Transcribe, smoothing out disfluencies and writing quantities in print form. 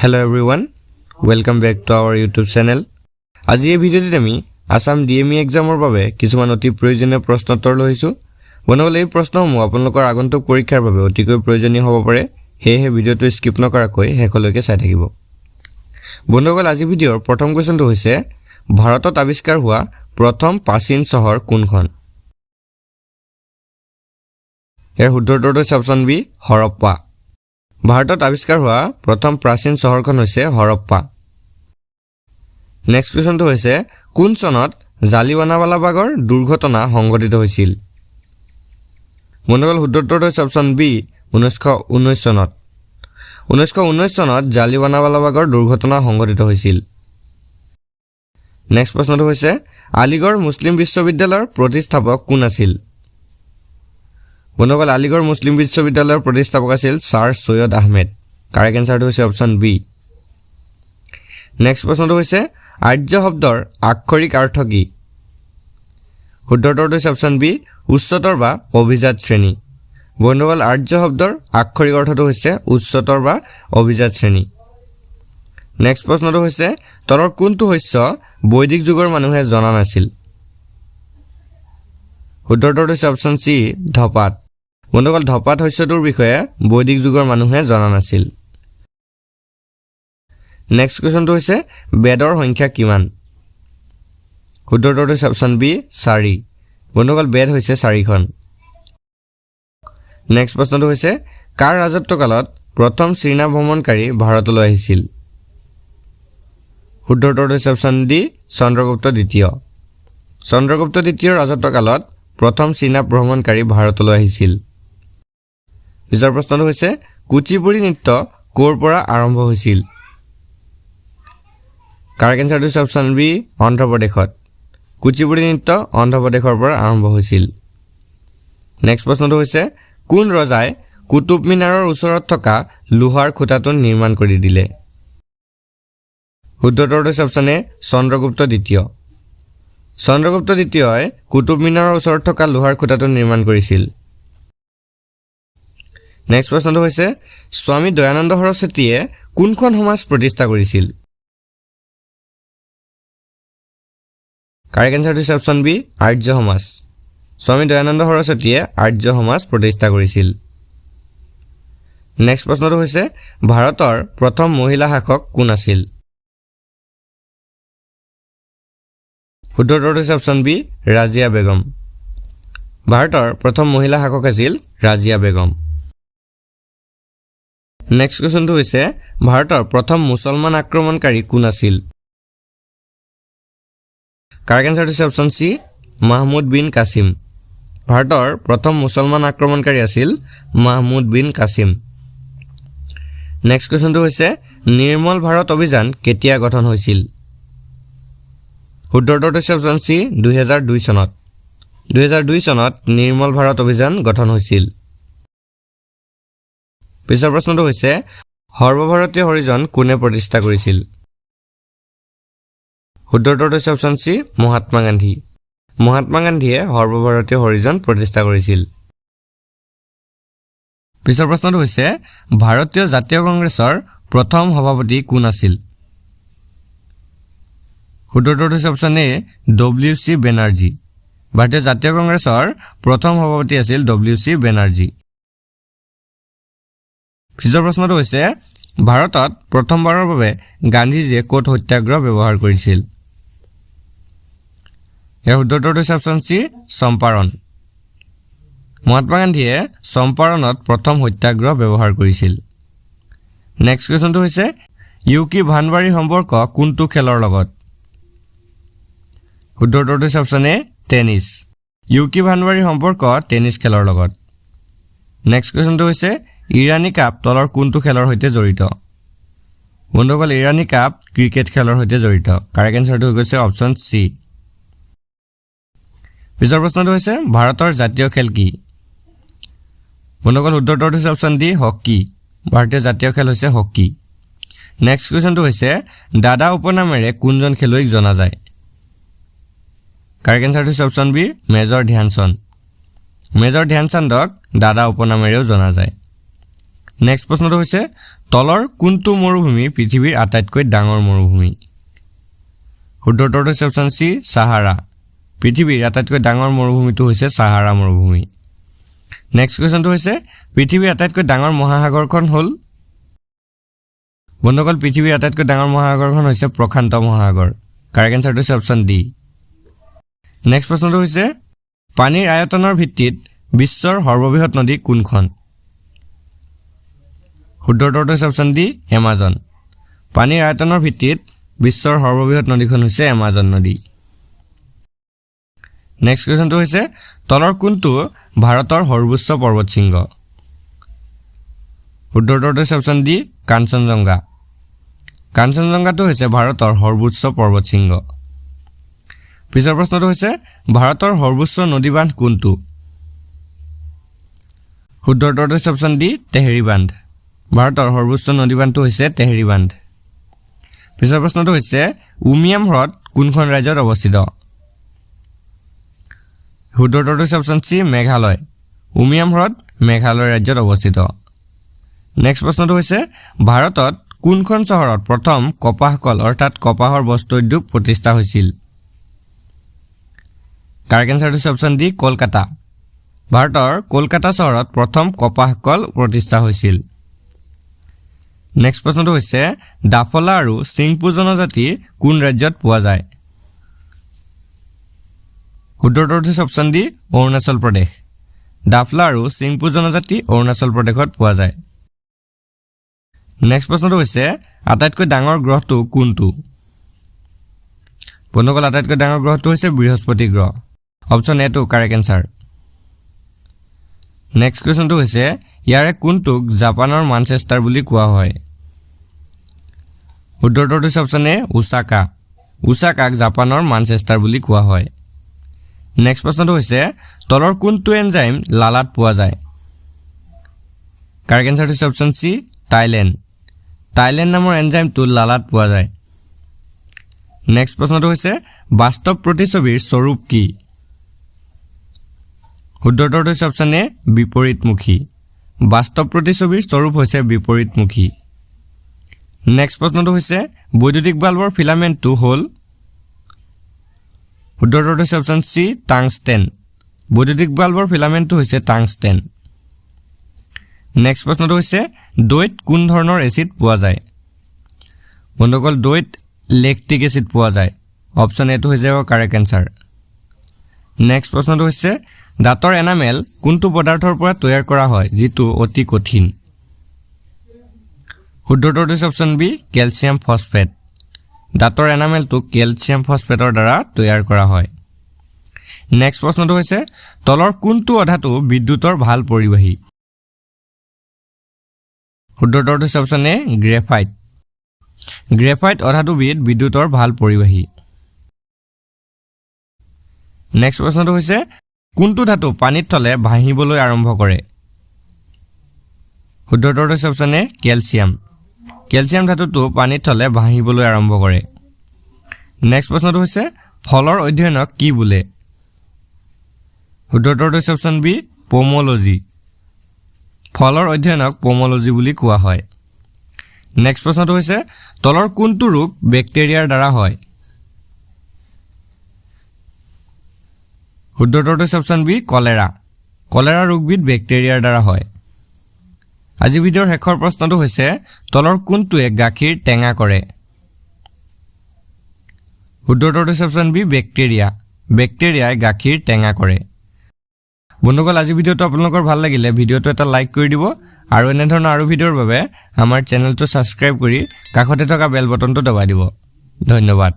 Hello everyone, welcome back to our YouTube channel. আজি এই ভিডিওটিত আমি Assam DME এক্সামৰ বাবে কিছুমান অতি প্ৰয়োজনীয় প্ৰশ্নোত্তৰ লৈছো। বন্ধুসকল এই প্ৰশ্নসমূহ আপোনালোকৰ আগন্তুক পৰীক্ষাৰ বাবে অতিকৈ প্ৰয়োজনীয় হ'ব পাৰে। হেহে ভিডিওটো স্কিপ নকৰাকৈ শেষলৈকে চাই থাকিব। বন্ধুসকল আজি ভিডিওৰ প্ৰথম কোৱেশ্চনটো হৈছে ভাৰতত আৱিষ্কাৰ হোৱা প্ৰথম প্ৰাচীন চহৰ কোনখন? ইয়াৰ শুদ্ধ উত্তৰটো হৈছে অপচন বি হৰপ্পা। ভাৰতত আৱিষ্কাৰ হোৱা প্ৰথম প্ৰাচীন চহৰখন হৈছে হৰপ্পা। নেক্সট কোৱেশ্চনটো হৈছে কোন চনত জালিৱানাৱালাবাগৰ দুৰ্ঘটনা সংঘটিত হৈছিল? বন্ধুসকল শুদ্ধ উত্তৰটো হৈছে অপচন বি 1919 চনত। 1919 চনত জালিৱানাৱালাবাগৰ দুৰ্ঘটনা সংঘটিত হৈছিল। নেক্সট প্ৰশ্নটো হৈছে আলিগড় মুছলিম বিশ্ববিদ্যালয়ৰ প্ৰতিষ্ঠাপক কোন আছিল? বন্ধুসকল আলিগড় মুছলিম বিশ্ববিদ্যালয়ৰ প্ৰতিষ্ঠাপক আছিল ছাৰ সৈয়দ আহমেদ। কাৰেক্ট এনসাৰটো হৈছে অপচন বি। নেক্সট প্ৰশ্নটো হৈছে আৰ্য শব্দৰ আক্ষৰিক অৰ্থ কি? শুদ্ধ উত্তৰটো হৈছে অপচন বি উচ্চতৰ বা অভিজাত শ্ৰেণী। বন্ধুসকল আৰ্য শব্দৰ আক্ষৰিক অৰ্থটো হৈছে উচ্চতৰ বা অভিজাত শ্ৰেণী। নেক্সট প্ৰশ্নটো হৈছে তলৰ কোনটো শস্য বৈদিক যুগৰ মানুহে জনা নাছিল? শুদ্ধ উত্তৰটো হৈছে অপচন চি ধপাত। বন্ধুসকল ধপাত শস্যটোৰ বিষয়ে বৈদিক যুগৰ মানুহে জনা নাছিল। নেক্সট কুৱেশ্যনটো হৈছে বেদৰ সংখ্যা কিমান? শুদ্ধ উত্তৰটো হৈছে অপচন বি 4। বন্ধুসকল বেদ হৈছে 4খন। নেক্সট প্ৰশ্নটো হৈছে কাৰ ৰাজত্বকালত প্ৰথম চীনা ভ্ৰমণকাৰী ভাৰতলৈ আহিছিল? শুদ্ধ উত্তৰটো হৈছে অপচন ডি চন্দ্ৰগুপ্ত দ্বিতীয়। চন্দ্ৰগুপ্ত দ্বিতীয়ৰ ৰাজত্বকালত প্ৰথম চীনা ভ্ৰমণকাৰী ভাৰতলৈ আহিছিল। পিছৰ প্ৰশ্নটো হৈছে কুচিপুড়ি নৃত্য ক'ৰ পৰা আৰম্ভ হৈছিল? কাৰেক্ট এনসাৰটো হৈছে অপচন বি অন্ধ্ৰপ্ৰদেশত। কুচিপুড়ি নৃত্য অন্ধ্ৰপ্ৰদেশৰ পৰা আৰম্ভ হৈছিল। নেক্সট প্ৰশ্নটো হৈছে কোন ৰজাই কুতুব মিনাৰৰ ওচৰত থকা লোহাৰ খুঁটাটো নিৰ্মাণ কৰি দিলে? শুদ্ধ উত্তৰটো হৈছে অপচন এ চন্দ্ৰগুপ্ত দ্বিতীয়। চন্দ্ৰগুপ্ত দ্বিতীয়ই কুতুব মিনাৰৰ ওচৰত থকা লোহাৰ খুঁটাটো নিৰ্মাণ কৰিছিল। নেক্সট প্ৰশ্নটো হৈছে স্বামী দয়ানন্দ সৰস্বতীয়ে কোনখন সমাজ প্ৰতিষ্ঠা কৰিছিল? কাৰেক্ট এনসাৰটো হৈছে অপচন বি আৰ্য সমাজ। স্বামী দয়ানন্দ সৰস্বতীয়ে আৰ্য সমাজ প্ৰতিষ্ঠা কৰিছিল। নেক্সট প্ৰশ্নটো হৈছে ভাৰতৰ প্ৰথম মহিলা শাসক কোন আছিল? শুদ্ধ উত্তৰটো হৈছে অপচন বি ৰাজিয়া বেগম। ভাৰতৰ প্ৰথম মহিলা শাসক আছিল ৰাজিয়া বেগম। নেক্সট কুৱেশ্যনটো হৈছে ভাৰতৰ প্ৰথম মুছলমান আক্ৰমণকাৰী কোন আছিল? কাৰেক্ট এনসাৰটো হৈছে অপচন চি মাহমুদ বিন কাছিম। ভাৰতৰ প্ৰথম মুছলমান আক্ৰমণকাৰী আছিল মাহমুদ বিন কাছিম। নেক্সট কুৱেশ্যনটো হৈছে নিৰ্মল ভাৰত অভিযান কেতিয়া গঠন হৈছিল? শুদ্ধ উত্তৰটো হৈছে অপচন চি 2002 চনত। 2002 চনত নিৰ্মল ভাৰত অভিযান গঠন হৈছিল। পিছৰ প্ৰশ্নটো হৈছে সৰ্বভাৰতীয় হৰিজন কোনে প্ৰতিষ্ঠা কৰিছিল? শুদ্ধ উত্তৰটো হৈছে অপচন চি মহাত্মা গান্ধী। মহাত্মা গান্ধীয়ে সৰ্বভাৰতীয় হৰিজন প্ৰতিষ্ঠা কৰিছিল। পিছৰ প্ৰশ্নটো হৈছে ভাৰতীয় জাতীয় কংগ্ৰেছৰ প্ৰথম সভাপতি কোন আছিল? শুদ্ধ উত্তৰটো হৈছে অপচন এ WC বেনাৰ্জী। ভাৰতীয় জাতীয় কংগ্ৰেছৰ প্ৰথম সভাপতি আছিল WC বেনাৰ্জী। পিছৰ প্ৰশ্নটো হৈছে ভাৰতত প্ৰথমবাৰৰ বাবে গান্ধীজীয়ে ক'ত সত্যাগ্ৰহ ব্যৱহাৰ কৰিছিল? ইয়াৰ শুদ্ধ উত্তৰটো হৈছে অপচন চি চম্পাৰণ। মহাত্মা গান্ধীয়ে চম্পাৰণত প্ৰথম সত্যাগ্ৰহ ব্যৱহাৰ কৰিছিল। নেক্সট কুৱেশ্যনটো হৈছে ইউকি ভানবাৰীৰ সম্পৰ্ক কোনটো খেলৰ লগত? শুদ্ধ উত্তৰটো হৈছে অপচন এ টেনিছ। ইউকি ভানবাৰীৰ সম্পৰ্ক টেনিছ খেলৰ লগত। নেক্সট কুৱেশ্যনটো হৈছে ইৰাণী কাপ তলৰ কোনটো খেলৰ সৈতে জড়িত? বন্ধুসকল ইৰাণী কাপ ক্ৰিকেট খেলৰ সৈতে জড়িত। কাৰেক্ট এনসাৰটো হৈছে অপচন চি। পিছৰ প্ৰশ্নটো হৈছে ভাৰতৰ জাতীয় খেল কি? বন্ধুসকল শুদ্ধ উত্তৰটো হৈছে অপচন ডি হকী। ভাৰতীয় জাতীয় খেল হৈছে হকী। নেক্সট কুৱেশ্যনটো হৈছে দাদা উপনামেৰে কোনজন খেলুৱৈক জনা যায়? কাৰেক্ট এনসাৰটো হৈছে option B major Dhyanchand. Major ধ্যানচান্দক দাদা উপনামেৰেও জনা যায়। নেক্সট প্ৰশ্নটো হৈছে তলৰ কোনটো মৰুভূমি পৃথিৱীৰ আটাইতকৈ ডাঙৰ মৰুভূমি শুদ্ধ উত্তৰটো হৈছে অপচন সি সাহাৰা পৃথিৱীৰ আটাইতকৈ ডাঙৰ মৰুভূমিটো হৈছে সাহাৰা মৰুভূমি নেক্সট কোৱেশ্চনটো হৈছে পৃথিৱীৰ আটাইতকৈ ডাঙৰ মহাসাগৰখন হ'ল বন্ধুসকল পৃথিৱীৰ আটাইতকৈ ডাঙৰ মহাসাগৰখন হৈছে প্ৰশান্ত মহাসাগৰ কাৰেক্ট এনসাৰটো হৈছে অপচন ডি নেক্সট প্ৰশ্নটো হৈছে পানীৰ আয়তনৰ ভিত্তিত বিশ্বৰ সৰ্ববৃহৎ নদী কোনখন শুদ্ধ উত্তৰটো হৈছে অপচন ডি এমাজন পানীৰ আয়তনৰ ভিত্তিত বিশ্বৰ সৰ্ববৃহৎ নদীখন হৈছে এমাজন নদী নেক্সট কোৱেশ্চনটো হৈছে তলৰ কোনটো ভাৰতৰ সৰ্বোচ্চ পৰ্বতশৃংগ শুদ্ধ উত্তৰটো হৈছে অপচন ডি কাঞ্চনজংঘা কাঞ্চনজংঘাটো হৈছে ভাৰতৰ সৰ্বোচ্চ পৰ্বতশৃংগ পিছৰ প্ৰশ্নটো হৈছে ভাৰতৰ সৰ্বোচ্চ নদী বান্ধ কোনটো শুদ্ধ উত্তৰটো হৈছে অপচন ডি তেহেৰী বান্ধ ভাৰতৰ সৰ্বোচ্চ নদী বান্ধটো হৈছে তেহেৰী বান্ধ পিছৰ প্ৰশ্নটো হৈছে উমিয়াম হ্ৰদ কোনখন ৰাজ্যত অৱস্থিত শুদ্ধ উত্তৰটো হৈছে অপচন সি মেঘালয় উমিয়াম হ্ৰদ মেঘালয় ৰাজ্যত অৱস্থিত নেক্সট প্ৰশ্নটো হৈছে ভাৰতত কোনখন চহৰত প্ৰথম কপাহ কল অৰ্থাৎ কপাহৰ বস্ত্ৰ উদ্যোগ প্ৰতিষ্ঠা হৈছিল কাৰেক্ট এনসাৰটো হৈছে অপচন ডি কলকাতা ভাৰতৰ কলকাতা চহৰত প্ৰথম কপাহ কল প্ৰতিষ্ঠা হৈছিল নেক্সট প্ৰশ্নটো হৈছে ডাফলা আৰু সিংপু জনজাতি কোন ৰাজ্যত পোৱা যায় শুদ্ধ উত্তৰটো হৈছে অপচন ডি অৰুণাচল প্ৰদেশ ডাফলা আৰু সিংপু জনজাতি অৰুণাচল প্ৰদেশত পোৱা যায় নেক্সট প্ৰশ্নটো হৈছে আটাইতকৈ ডাঙৰ গ্ৰহটো কোনটো বন্ধুসকল আটাইতকৈ ডাঙৰ গ্ৰহটো হৈছে বৃহস্পতি গ্ৰহ অপচন এ টো কাৰেক্ট এনসাৰ নেক্সট কোৱেশ্চনটো হৈছে ইয়াৰে কোনটোক জাপানৰ মানচেষ্টাৰ বুলি কোৱা হয় শুদ্ধ উত্তৰটো হৈছে অপচন এ ওসাকা ওসাকাক জাপানৰ মানচেষ্টাৰ বুলি কোৱা হয় নেক্সট প্ৰশ্নটো হৈছে তলৰ কোনটো এনজাইম লালাত পোৱা যায় কাৰেক্ট এনসাৰটো হৈছে অপচন সি থাইলেণ্ড থাইলেণ্ড নামৰ এনজাইমটো লালাত পোৱা যায় নেক্সট প্ৰশ্নটো হৈছে বাস্তৱ প্ৰতিছবিৰ স্বৰূপ কি শুদ্ধ উত্তৰটো হৈছে অপচন এ বিপৰীতমুখী বাস্তৱ প্ৰতিছবিৰ স্বৰূপ হৈছে বিপৰীতমুখী নেক্সট প্ৰশ্নটো হৈছে বৈদ্যুতিক বাল্বৰ ফিলামেণ্টটো হ'ল শুদ্ধ উত্তৰটো হৈছে অপচন সি টাংষ্টেন বৈদ্যুতিক বাল্বৰ ফিলামেণ্টটো হৈছে টাংষ্টেন নেক্সট প্ৰশ্নটো হৈছে দৈত কোন ধৰণৰ এচিড পোৱা যায় বন্ধুসকল দৈত লেক্টিক এচিড পোৱা যায় অপচন এ টো হৈ যাব কাৰেক্ট এনসাৰ নেক্সট প্ৰশ্নটো হৈছে দাঁতৰ এনামেল কোনটো পদাৰ্থৰ পৰা তৈয়াৰ কৰা হয় যিটো অতি কঠিন শুদ্ধ উত্তৰটো হৈছে অপচন বি কেলছিয়াম ফসফেট দাঁতৰ এনামেলটো কেলছিয়াম ফসফেটৰ দ্বাৰা তৈয়াৰ কৰা হয় নেক্সট প্ৰশ্নটো হৈছে তলৰ কোনটো অধাতু বিদ্যুতৰ ভাল পৰিবাহী শুদ্ধ উত্তৰটো হৈছে অপচন এ গ্ৰেফাইট গ্ৰেফাইট অধাতুবিধ বিদ্যুতৰ ভাল পৰিবাহী নেক্সট প্ৰশ্নটো হৈছে কোনটো ধাতু পানীত থলে ভাহিবলৈ আৰম্ভ কৰে শুদ্ধ উত্তৰটো হৈছে অপচন এ কেলছিয়াম কেলছিয়াম ধাতুটো পানীত থলে ভাহিবলৈ আৰম্ভ কৰে নেক্সট প্ৰশ্নটো হৈছে ফলৰ অধ্যয়নক কি বোলে শুদ্ধ উত্তৰটো হৈছে অপচন বি পোমোলজি ফলৰ অধ্যয়নক পোমোলজি বুলি কোৱা হয় নেক্সট প্ৰশ্নটো হৈছে তলৰ কোনটো ৰোগ বেক্টেৰিয়াৰ দ্বাৰা হয় শুদ্ধ উত্তৰটো হৈছে অপচন বি কলেৰা কলেৰা ৰোগবিধ বেক্টেৰিয়াৰ দ্বাৰা হয় আজি ভিডিঅ'ৰ শেষৰ প্ৰশ্নটো হৈছে তলৰ কোনটোৱে গাখীৰ টেঙা কৰে শুদ্ধ উত্তৰটো হৈছে অপচন বি বেক্টেৰিয়া বেক্টেৰিয়াই গাখীৰ টেঙা কৰে বন্ধুসকল আজি ভিডিঅ'টো আপোনালোকৰ ভাল লাগিলে ভিডিঅ'টো এটা লাইক কৰি দিব আৰু এনে ধৰণৰ আৰু ভিডিঅ'ৰ বাবে আমাৰ চেনেলটো সাবস্ক্ৰাইব কৰি কাষতে থকা বেল বটনটো দবাই দিব ধন্যবাদ